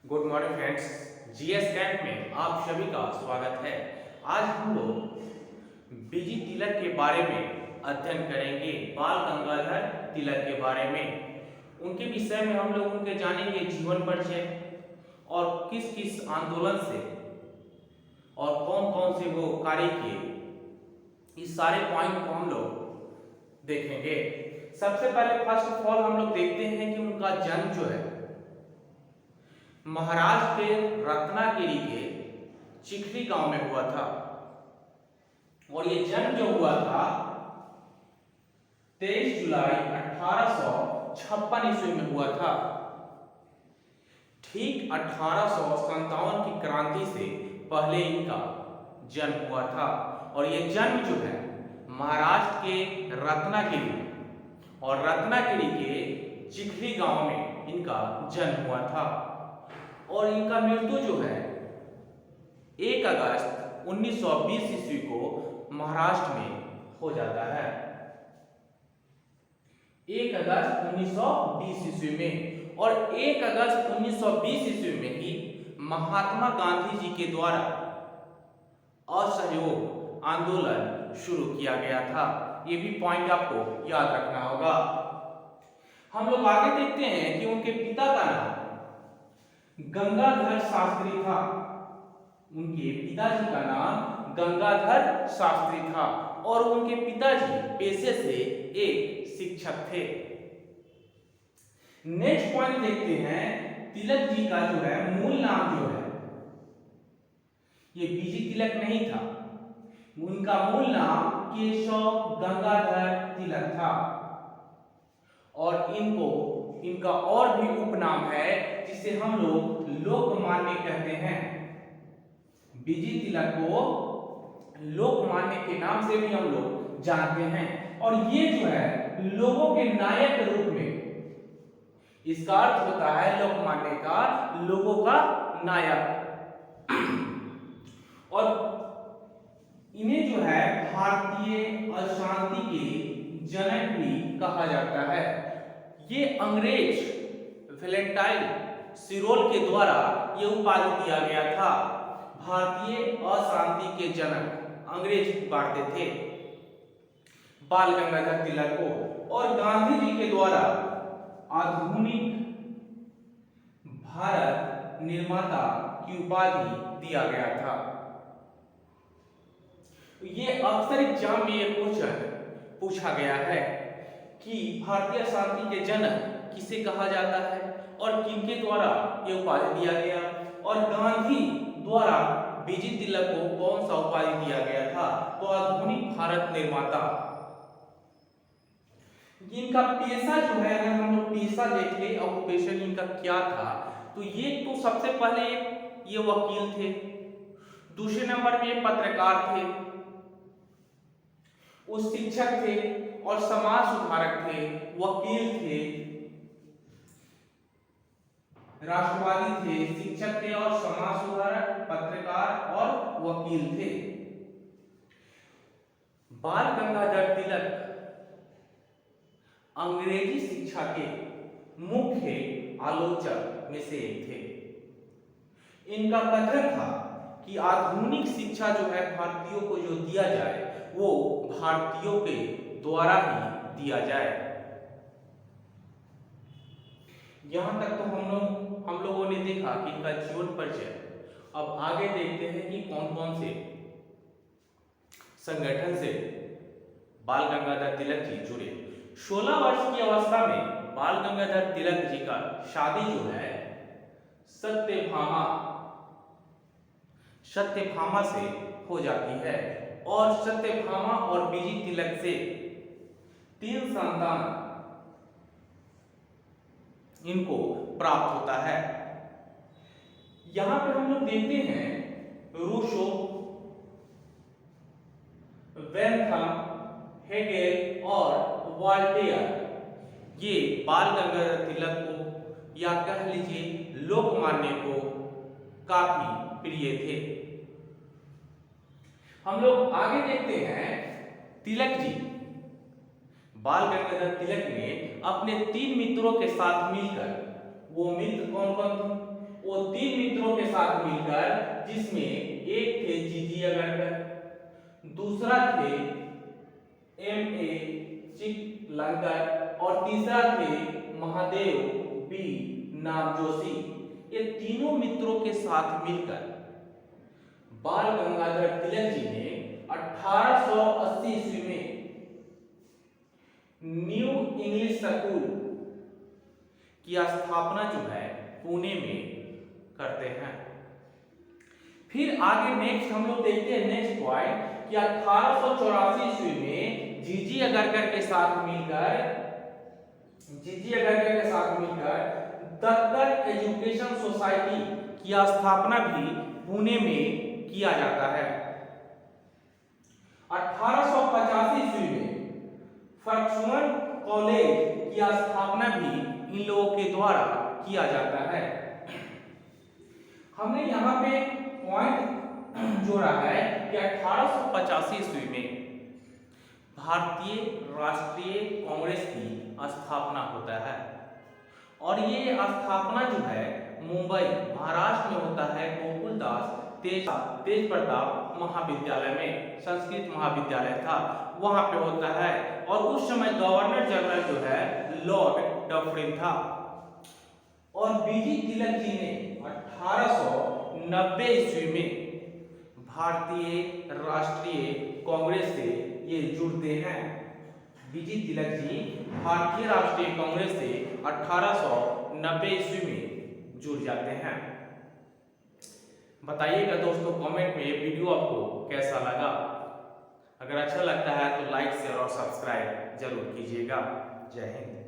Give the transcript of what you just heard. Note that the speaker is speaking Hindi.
Good morning friends. GS camp में आप सभी का स्वागत है। आज हम लोग बीजी तिलक के बारे में अध्ययन करेंगे। बाल गंगाधर तिलक के बारे में उनके विषय में हम लोग उनके जानेंगे जीवन परिचय और किस किस आंदोलन से और कौन कौन से वो कार्य किए, इस सारे पॉइंट को हम लोग देखेंगे। सबसे पहले फर्स्ट ऑफ ऑल हम लोग देखते हैं कि उनका जन्म जो है महाराष्ट्र के रत्नागिरी के चिखली गांव में हुआ था और ये जन्म जो हुआ था 23 जुलाई 1856 ईस्वी में हुआ था। ठीक 1857 की क्रांति से पहले इनका जन्म हुआ था और ये जन्म जो है महाराष्ट्र के रत्नागिरी और रत्नागिरी के चिखली गांव में इनका जन्म हुआ था और इनका मृत्यु जो है 1 अगस्त 1920 ईस्वी को महाराष्ट्र में हो जाता है। 1 अगस्त 1920 ईस्वी में और 1 अगस्त 1920 ईस्वी में ही महात्मा गांधी जी के द्वारा असहयोग आंदोलन शुरू किया गया था। ये भी पॉइंट आपको याद रखना होगा। हम लोग आगे देखते हैं कि उनके पिता का नाम गंगाधर शास्त्री था। उनके पिताजी का नाम गंगाधर शास्त्री था और उनके पिताजी पेशे से एक शिक्षक थे। नेक्स्ट पॉइंट देखते हैं, तिलक जी का जो है मूल नाम जो है ये बीजी तिलक नहीं था। उनका मूल नाम केशव गंगाधर तिलक था और इनका और भी उपनाम है जिसे हम लोग लोकमान्य कहते हैं। बीजी तिलक को लोकमान्य के नाम से भी हम लोग जानते हैं और ये जो है लोगों के नायक के रूप में, इसका अर्थ होता है लोकमान्य का लोगों का नायक। और इन्हें जो है भारतीय अशांति के जनक भी कहा जाता है। ये अंग्रेज वैलेंटाइन सिरोल के द्वारा ये उपाधि दिया गया था। भारतीय अशांति के जनक अंग्रेज बांटते थे बाल गंगाधर तिलक को और गांधी जी के द्वारा आधुनिक भारत निर्माता की उपाधि दिया गया था। ये अक्सर एग्जाम में ये क्वेश्चन पूछा गया है कि भारतीय शांति के जनक किसे कहा जाता है और किनके द्वारा ये उपाधि दिया गया और गांधी द्वारा बीजी तिलक को कौन सा उपाधि दिया गया था, तो आधुनिक भारत निर्माता। इनका पेशा जो है, अगर हम लोग पेशा देख ले, ऑक्यूपेशन इनका क्या था, तो ये तो सबसे पहले ये वकील थे, दूसरे नंबर पे पत्रकार थे, वो शिक्षक थे और समाज सुधारक थे, वकील थे, राष्ट्रवादी थे, शिक्षक थे और समाज सुधारक, पत्रकार और वकील थे। बाल गंगाधर तिलक अंग्रेजी शिक्षा के मुख्य आलोचक में से एक थे। इनका कथन था कि आधुनिक शिक्षा जो है भारतीयों को जो दिया जाए वो भारतीयों के द्वारा ही दिया जाए। यहां तक तो हम लोगों ने देखा कि इनका जीवन परिचय। अब आगे देखते हैं कि कौन कौन से संगठन से बाल गंगाधर तिलक जी जुड़े। 16 वर्ष की अवस्था में बाल गंगाधर तिलक जी का शादी जो है सत्यभामा से हो जाती है और सत्यभामा और बीजी तिलक से 3 संतान इनको प्राप्त होता है। यहां पे हम लोग देखते हैं रूसो, वेंथम, हेगेल और वॉल्टेयर ये बाल गंगाधर तिलक को या कह लीजिए लोकमान्य को काफी प्रिय थे। हम लोग आगे देखते हैं, तिलक जी बाल गंगाधर तिलक ने अपने 3 मित्रों के साथ मिलकर, वो मित्र कौन कौन थे? वो 3 मित्रों के साथ मिलकर, जिसमें एक थे जीजी अगरकर, दूसरा थे एम.ए. चिकलंकर और तीसरा थे महादेव बी. नामजोशी। ये तीनों मित्रों के साथ मिलकर बाल गंगाधर तिलक जी ने 1880 ईस्वी में न्यू इंग्लिश स्कूल की स्थापना जो है पुणे में करते हैं। फिर आगे नेक्स्ट हम लोग देखते हैं नेक्स्ट पॉइंट कि 1884 ईस्वी में जीजी अगरकर के साथ मिलकर दत्तर एजुकेशन सोसाइटी की स्थापना भी पुणे में किया जाता है। 1885 ईस्वी में फर्गुसन कॉलेज की स्थापना भी इन लोगों के द्वारा किया जाता है। हमने यहाँ पे पॉइंट जोड़ा है कि 1885 ईस्वी में भारतीय राष्ट्रीय कांग्रेस की स्थापना होता है और ये स्थापना जो है मुंबई महाराष्ट्र में होता है गोकुलदास तेज प्रताप महाविद्यालय में, संस्कृत महाविद्यालय था, वहां पे होता है। और उस समय गवर्नर जनरल जो है लॉर्ड डफरिन था। और बीजी तिलक जी ने 1890 ईस्वी में भारतीय राष्ट्रीय कांग्रेस से ये जुड़ते हैं। बीजी तिलक जी भारतीय राष्ट्रीय कांग्रेस से 1890 ईस्वी में जुड़ जाते हैं। बताइएगा दोस्तों कमेंट में ये वीडियो आपको कैसा लगा। अगर अच्छा लगता है तो लाइक शेयर और सब्सक्राइब जरूर कीजिएगा। जय हिंद।